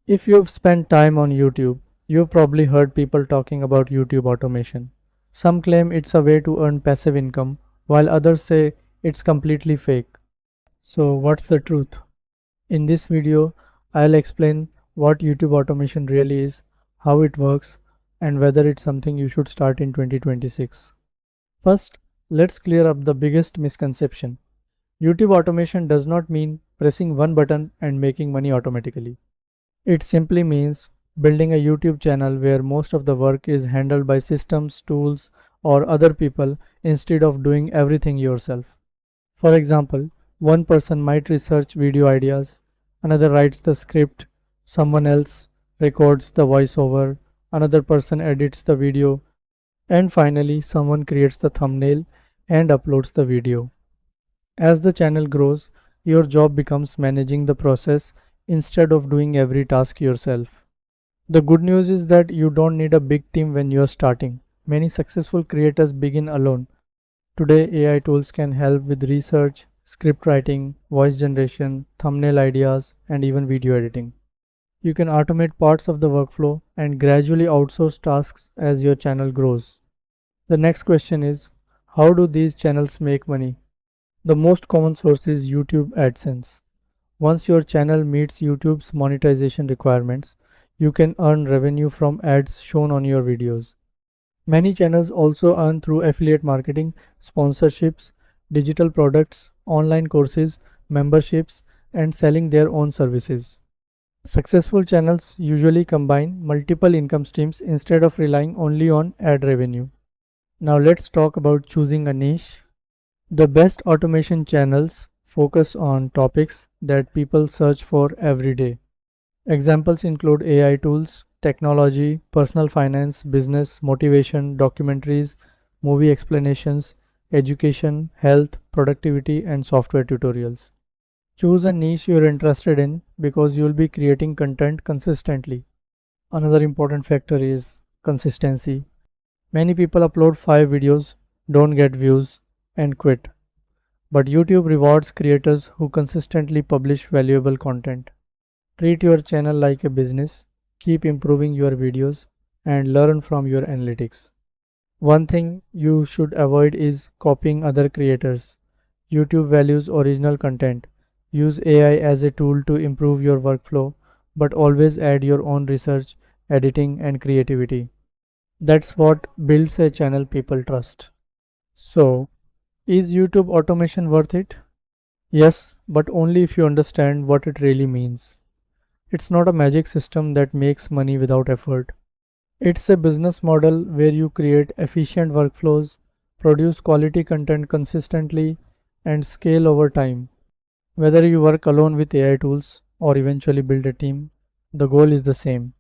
If you've spent time on YouTube, you've probably heard people talking about YouTube automation. Some claim it's a way to earn passive income, while others say it's completely fake. So, what's the truth? In this video, I'll explain what YouTube automation really is, how it works, and whether it's something you should start in 2026. First, let's clear up the biggest misconception. YouTube automation does not mean pressing one button and making money automatically. It simply means building a YouTube channel where most of the work is handled by systems, tools, or other people instead of doing everything yourself. For example, one person might research video ideas, another writes the script, someone else records the voiceover, another person edits the video, and finally, someone creates the thumbnail and uploads the video. As the channel grows, your job becomes managing the process instead of doing every task yourself. The good news is that you don't need a big team when you're starting. Many successful creators begin alone. Today, AI tools can help with research, script writing, voice generation, thumbnail ideas, and even video editing. You can automate parts of the workflow and gradually outsource tasks as your channel grows. The next question is, how do these channels make money? The most common source is YouTube AdSense. Once your channel meets YouTube's monetization requirements, you can earn revenue from ads shown on your videos. Many channels also earn through affiliate marketing, sponsorships, digital products, online courses, memberships, and selling their own services. Successful channels usually combine multiple income streams instead of relying only on ad revenue. Now let's talk about choosing a niche. The best automation channels focus on topics that people search for every day. Examples include AI tools, technology, personal finance, business, motivation, documentaries, movie explanations, education, health, productivity, and software tutorials. Choose a niche you're interested in because you'll be creating content consistently. Another important factor is consistency. Many people upload 5 videos, don't get views, and quit. But YouTube rewards creators who consistently publish valuable content. Treat your channel like a business, keep improving your videos, and learn from your analytics. One thing you should avoid is copying other creators. YouTube values original content. Use AI as a tool to improve your workflow, but always add your own research, editing, and creativity. That's what builds a channel people trust. So, is YouTube automation worth it? Yes, but only if you understand what it really means. It's not a magic system that makes money without effort. It's a business model where you create efficient workflows, produce quality content consistently, and scale over time. Whether you work alone with AI tools or eventually build a team, the goal is the same.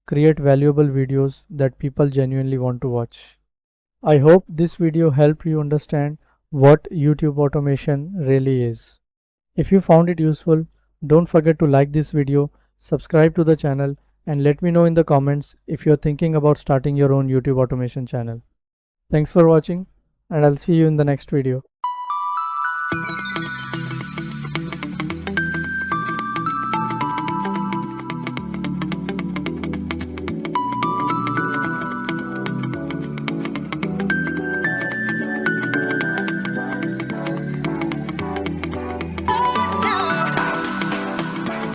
Create valuable videos that people genuinely want to watch. I hope this video helped you understand what YouTube automation really is. If you found it useful, don't forget to like this video, subscribe to the channel, and let me know in the comments if you're thinking about starting your own YouTube automation channel. Thanks for watching, and I'll see you in the next video.